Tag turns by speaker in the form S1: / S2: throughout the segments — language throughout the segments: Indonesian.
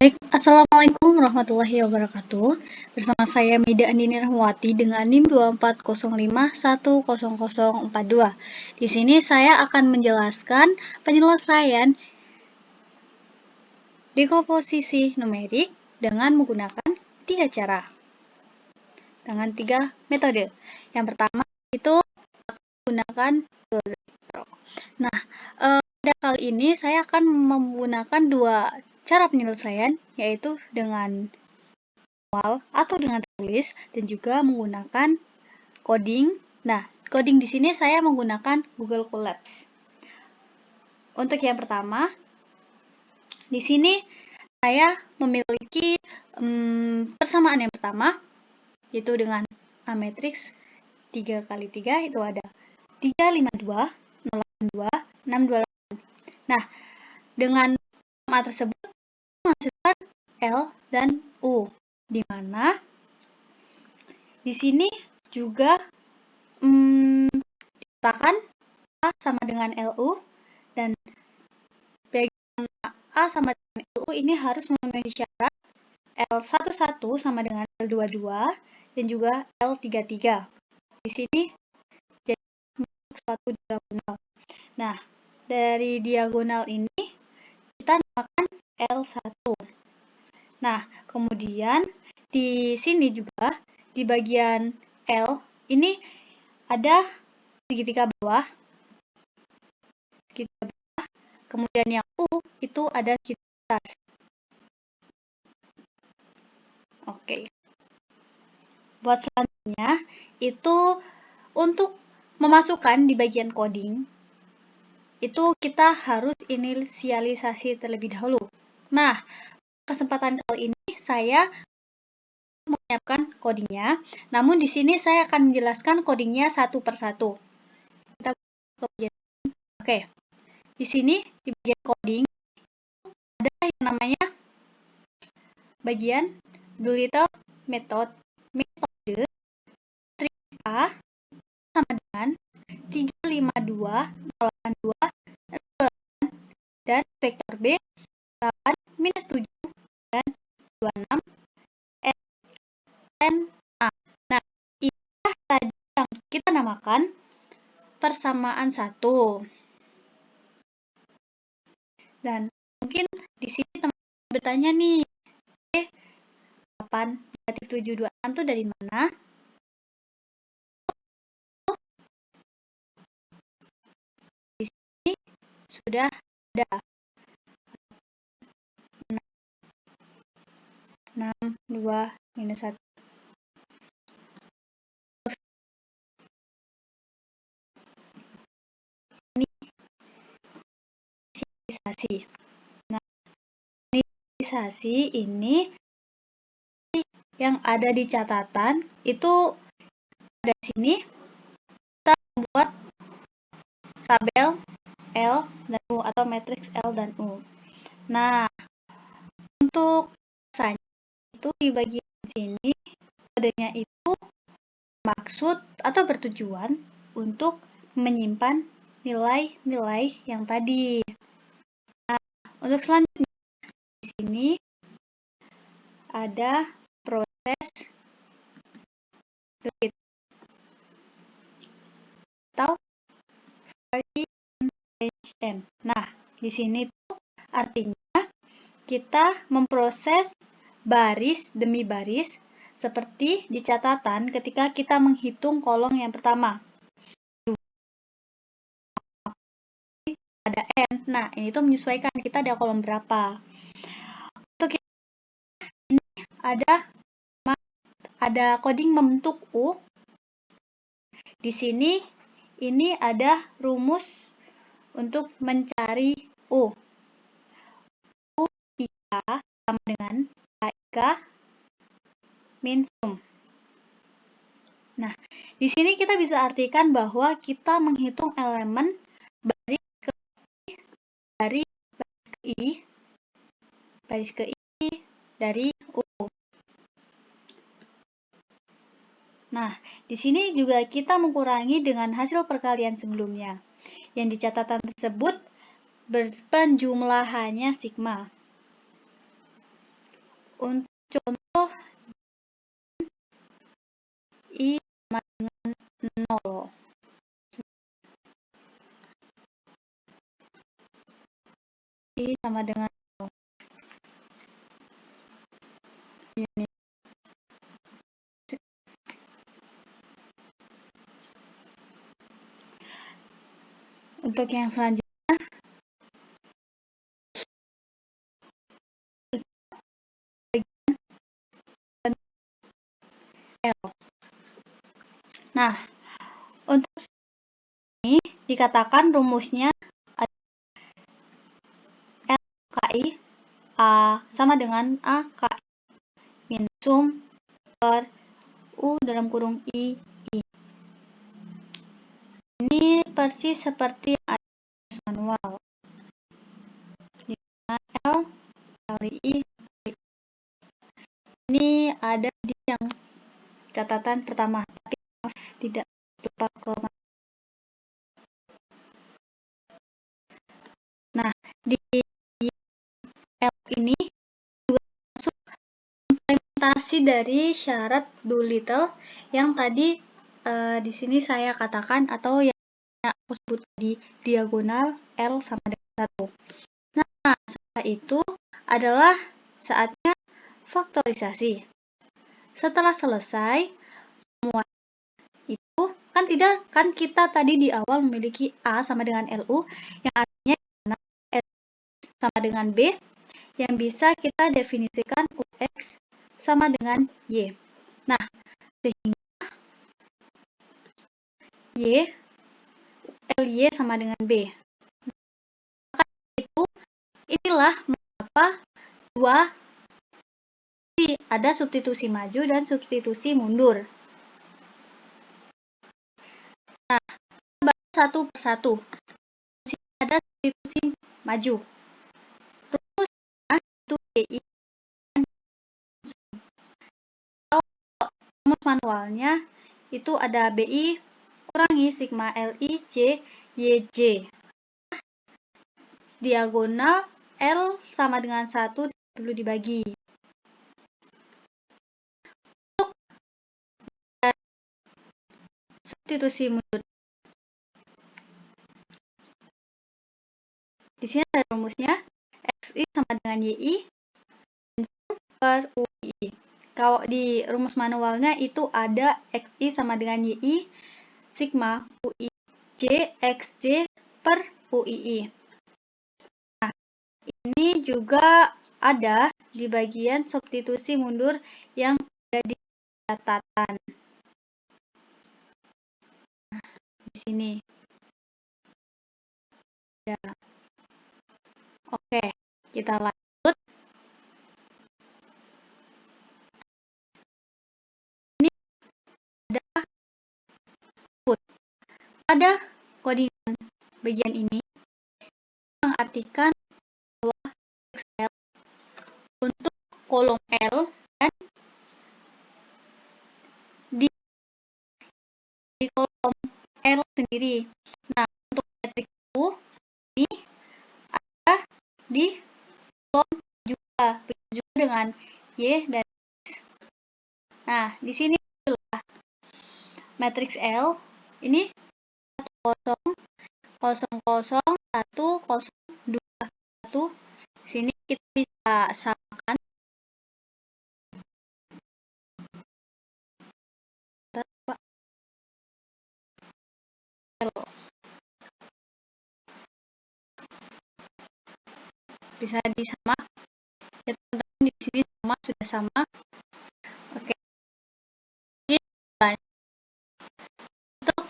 S1: Baik, Assalamualaikum warahmatullahi wabarakatuh. Bersama saya Mida Andini Rahmawati dengan NIM 2405100042. Di sini saya akan menjelaskan penyelesaian dekomposisi numerik dengan menggunakan 3 cara. Dengan 3 metode. Yang pertama itu menggunakan metode. Nah, pada kali ini saya akan menggunakan 2 cara penyelesaian, yaitu dengan manual atau dengan tulis dan juga menggunakan coding. Nah, coding di sini saya menggunakan Google Colabs. Untuk yang pertama, di sini saya memiliki persamaan yang pertama, yaitu dengan A matrix 3 kali 3 itu ada 352, 082, 628. Nah, dengan persamaan tersebut menghasilkan L dan U, di mana di sini juga dikatakan A sama dengan LU dan bagian A sama dengan LU ini harus memenuhi syarat L11 sama dengan L22 dan juga L33. Di sini jadi suatu diagonal. Nah, dari diagonal ini kita namakan L1. Nah, kemudian di sini juga di bagian L ini ada segitiga bawah, kemudian yang U itu ada segitiga atas. Oke. Buat selanjutnya itu untuk memasukkan di bagian coding itu kita harus inisialisasi terlebih dahulu. Nah, kesempatan kali ini saya menyiapkan codingnya, namun di sini saya akan menjelaskan codingnya satu persatu. Kita oke. Di sini di bagian coding ada yang namanya bagian Doolittle metode matriks A sama dengan 352, 082, dan vektor B 8, minus 7, dan 26, N, A. Nah, inilah tadi yang kita namakan persamaan satu. Dan mungkin di sini teman-teman bertanya nih, 8, negatif 7, 26 itu dari mana? Di sini sudah ada 6, 2, minus 1. Ini inisialisasi. Nah, inisialisasi ini yang ada di catatan itu ada sini kita membuat tabel L dan U atau matriks L dan U. Nah, untuk rasanya itu di bagian sini kodenya itu maksud atau bertujuan untuk menyimpan nilai-nilai yang tadi. Nah, untuk selanjutnya di sini ada proses atau variation. Nah, di sini tuh artinya kita memproses baris demi baris seperti di catatan ketika kita menghitung kolom yang pertama. Ada N. Nah, ini tuh menyesuaikan kita ada kolom berapa. Untuk ini ada coding membentuk U. Di sini ini ada rumus untuk mencari U. U IK sama dengan AIK min sum. Nah, di sini kita bisa artikan bahwa kita menghitung elemen baris ke I dari baris ke I, baris ke I dari U. Nah, di sini juga kita mengurangi dengan hasil perkalian sebelumnya. Yang di catatan tersebut penjumlahannya sigma. Untuk contoh, I sama dengan 0. I sama dengan 0. Ini. Untuk yang selanjutnya, L. Nah, untuk ini dikatakan rumusnya LKI A sama dengan AKI min sum per U dalam kurung I. Ini persis seperti yang ada di manual. L kali I. Ini ada di yang catatan pertama, tapi maaf tidak lupa koma. Nah, di L ini juga masuk implementasi dari syarat Doolittle yang tadi di sini saya katakan atau yang aku sebut di diagonal L sama dengan 1. Nah, setelah itu adalah saatnya faktorisasi. Setelah selesai, semua itu kan kita tadi di awal memiliki A sama dengan LU yang artinya L sama dengan B yang bisa kita definisikan UX sama dengan Y. Nah, sehingga LY sama dengan B. Maka inilah mengapa ada substitusi maju dan substitusi mundur. Nah, kita bahas satu persatu. Di sini ada substitusi maju. Rumusnya itu BI. Rumus manualnya itu ada BI kurangi sigma LI J YJ. Diagonal L sama dengan 1 perlu dibagi. Untuk substitusi mundur. Di sini ada rumusnya XI sama dengan YI per UI. Kalau di rumus manualnya itu ada XI sama dengan YI sigma UI J XJ per UII. Nah, ini juga ada di bagian substitusi mundur yang ada di catatan. Nah, di sini. Ya. Oke, kita lanjut. Ini ada codingan bagian ini mengartikan bahwa Excel untuk kolom L dan di kolom L sendiri. Nah, untuk matriks U ini ada di kolom juga, begitu juga dengan Y dan X. Nah, di sini adalah matriks L ini 0 0 0 1 0 2 1. Di sini kita bisa samakan bisa disama ya, teman-teman di sini semua sudah sama. Oke, untuk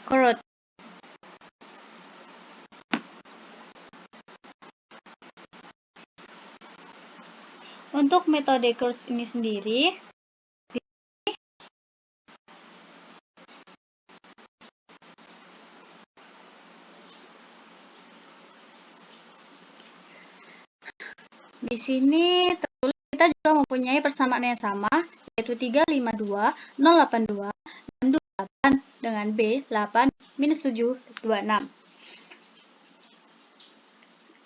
S1: Corot untuk metode Corot ini sendiri di sini tertulis kita juga mempunyai persamaan yang sama, yaitu 352, 082, 628 dengan B, 8, minus 7, 26.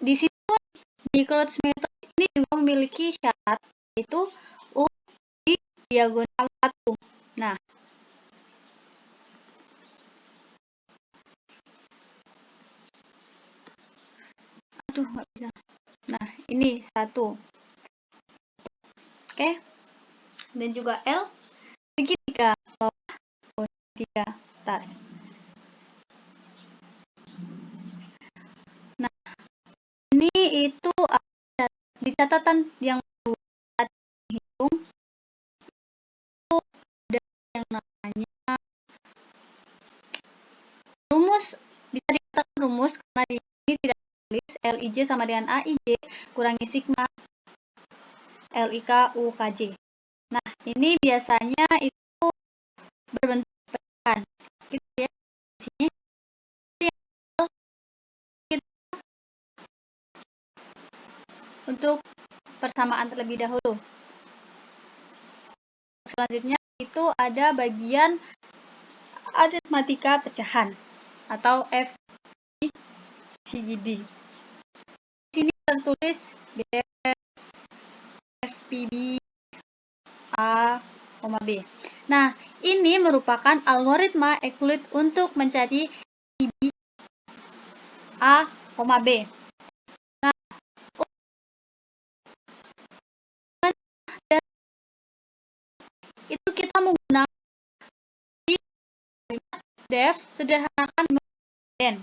S1: Di situ, di Corot method ini juga memiliki syarat yaitu U di diagonal 1. Nah, nggak bisa. Nah, ini 1. Oke. Dan juga L segitiga bawah, segitiga atas. Nah, ini itu di catatan yang hitung itu ada yang namanya rumus, bisa dikatakan rumus karena di sini tidak tulis LIJ sama dengan AIJ kurangi sigma LIK UKJ. Nah, ini biasanya itu berbentuk pecahan. Gitu ya. Sini untuk persamaan terlebih dahulu. Selanjutnya itu ada bagian aritmatika pecahan atau FCD. Di sini tertulis FPB A, B. Nah, ini merupakan algoritma Euclid untuk mencari FPB A, B. Nah, itu kita menggunakan def sederhanakan den,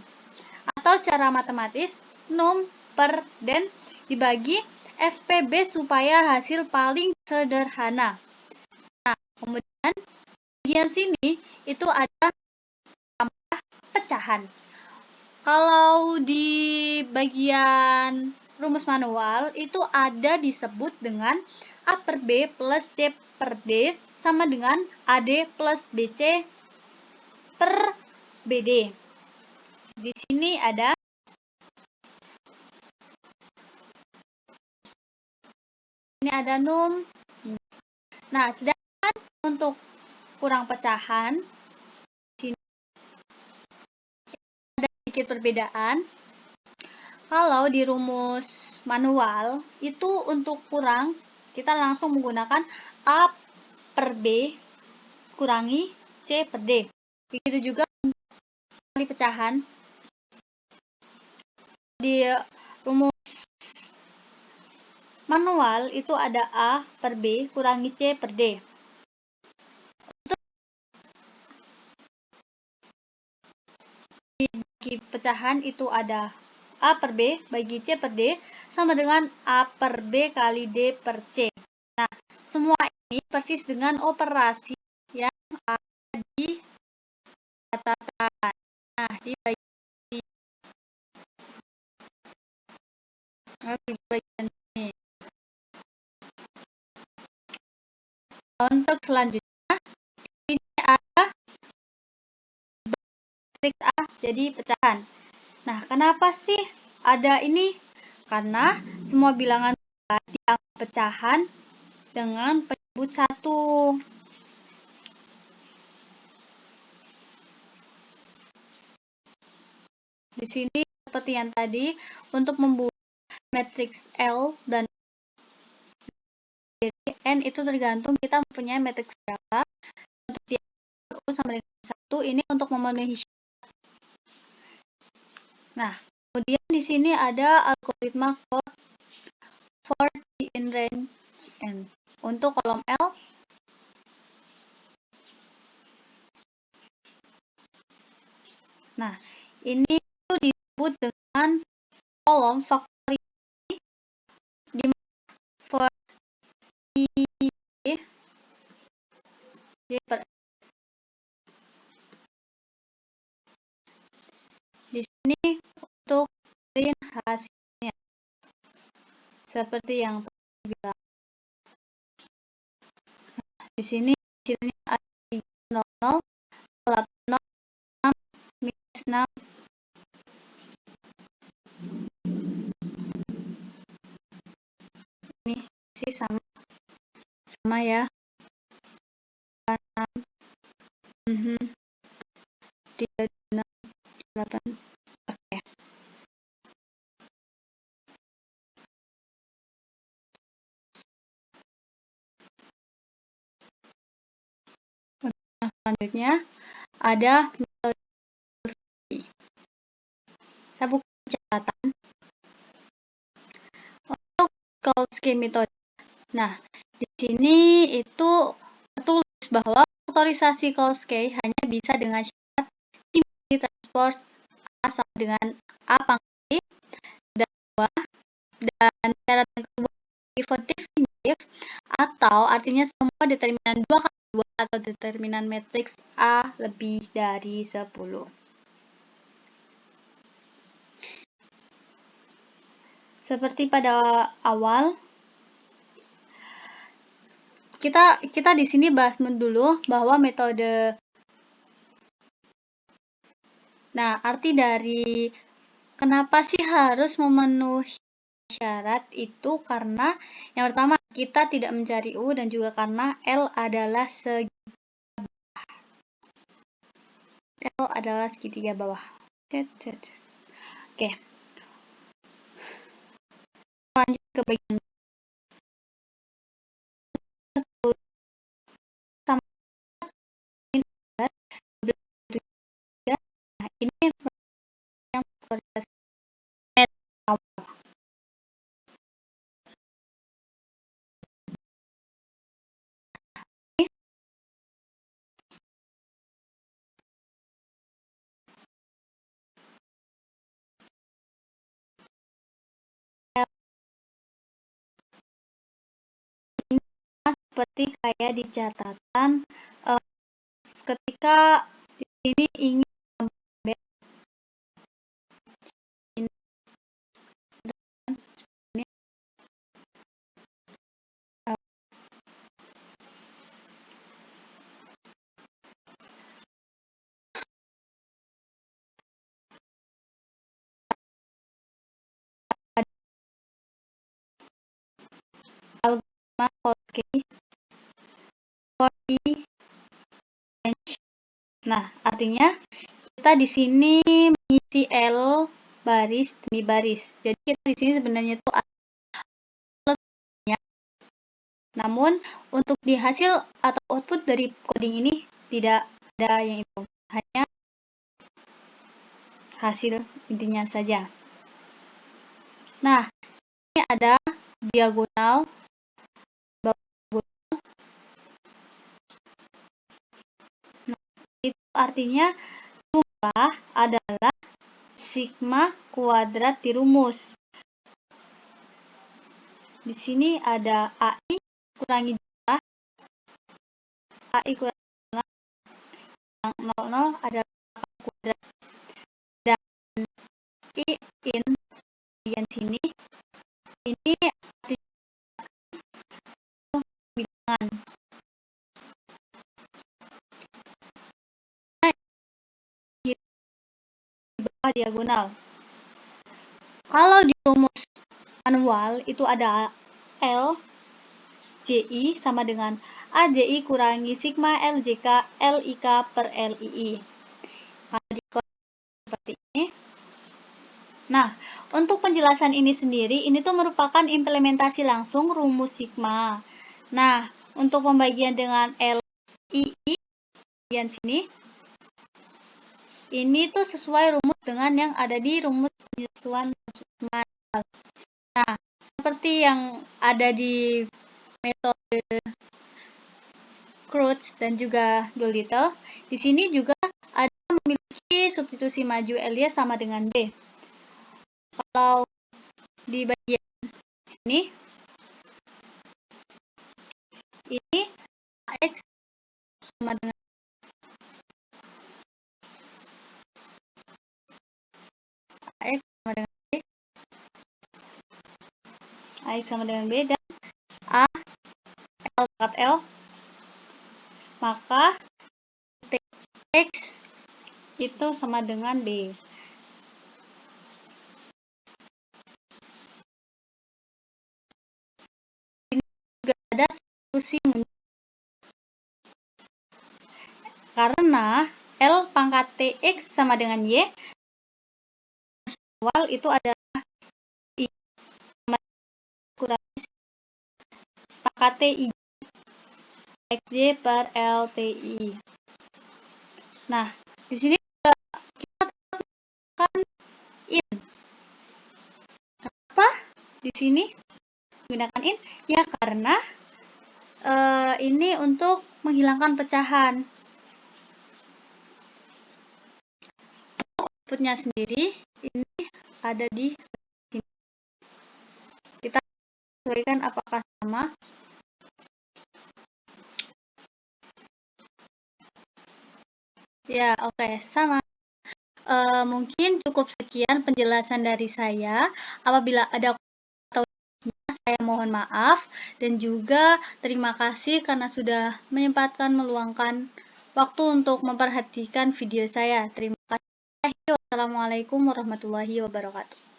S1: atau secara matematis num per den dibagi FPB supaya hasil paling sederhana. Nah, kemudian bagian sini itu ada tambah pecahan. Kalau di bagian rumus manual itu ada disebut dengan A per B plus C per D sama dengan AD plus BC per BD. Di sini ada num. Nah, sedangkan untuk kurang pecahan sini ada sedikit perbedaan. Kalau di rumus manual itu untuk kurang kita langsung menggunakan A per B kurangi C per D. Begitu juga kali pecahan di rumus manual itu ada A per B kurangi C per D. Untuk bagi pecahan itu ada A per B bagi C per D sama dengan A per B kali D per C. Nah, semua ini persis dengan operasi yang ada di catatan. Nah, di bagian ini. Untuk selanjutnya, ini ada matriks A jadi pecahan. Nah, kenapa sih ada ini? Karena semua bilangan dianggap pecahan dengan penyebut 1. Di sini seperti yang tadi, untuk membuat matriks L dan N itu tergantung kita mempunyai matriks berapa. Untuk dia sama dengan 1 ini untuk memenuhi syarat. Nah, kemudian di sini ada algoritma for in range N. Untuk kolom L, nah ini itu disebut dengan kolom faktoriasi di for I per di sini untuk hasilnya seperti yang tadi bilang. Di sini hasilnya ada 0, 0, 6, minus 6. Ini sih sama ya. 6, 3, 6, 8. selanjutnya ada metode Kolsky. Saya buka catatan untuk Kolsky metode. Nah, di sini itu tertulis bahwa faktorisasi Kolsky hanya bisa dengan syarat simulasi transpose A sama dengan A pangkat dan 2, dan syarat yang kedua pivot definitif, atau artinya semua determinan 2 kali 2 atau determinan matriks A lebih dari 10. Seperti pada awal, kita di sini bahas dulu bahwa metode. Nah, arti dari kenapa sih harus memenuhi syarat itu karena yang pertama kita tidak mencari U dan juga karena L adalah segitiga bawah. Oke. Lanjut ke bagian sama nah, ini yang kualitas seperti kayak di catatan ketika di sini ingin algoritma Kolsky for nah, artinya kita di sini mengisi L baris demi baris. Jadi kita di sini sebenarnya itu ada plusnya. Namun untuk di hasil atau output dari coding ini tidak ada yang itu. Hanya hasil intinya saja. Nah, ini ada diagonal. Nah, itu artinya jumlah adalah sigma kuadrat di rumus. Di sini ada AI kurangi jumlah. AI kurangi jumlah. Yang 00 adalah kuadrat. Dan I in bagian sini ini bilangan. Di bawah diagonal. Kalau di rumus manual itu ada L JI sama dengan AJI kurangi sigma LJK LIK per LII. Kalau di seperti ini. Nah, untuk penjelasan ini sendiri, ini tuh merupakan implementasi langsung rumus sigma. Nah, untuk pembagian dengan LII bagian sini, ini tuh sesuai rumus dengan yang ada di rumus penyesuaian manual. Nah, seperti yang ada di metode Crutch dan juga Doolittle, di sini juga ada memiliki substitusi maju Elias sama dengan B. Kalau di bagian sini, ini AX sama dengan AX sama dengan B, AX sama dengan B, dan A L pangkat L, maka X itu sama dengan B. Ini juga ada substitusi karena L pangkat TX sama dengan Y, awal itu adalah I sama kurangi pangkat TI XJ per LTI. Nah, di sini kita tekan in. Kenapa di sini menggunakan in? Ya, karena ini untuk menghilangkan pecahan. Outputnya sendiri ini ada di sini. Kita sesuaikan apakah sama. Ya, oke, sama. Mungkin cukup sekian penjelasan dari saya. Apabila ada atau saya mohon maaf, dan juga terima kasih karena sudah menyempatkan meluangkan waktu untuk memperhatikan video saya. Terima kasih. Wassalamualaikum warahmatullahi wabarakatuh.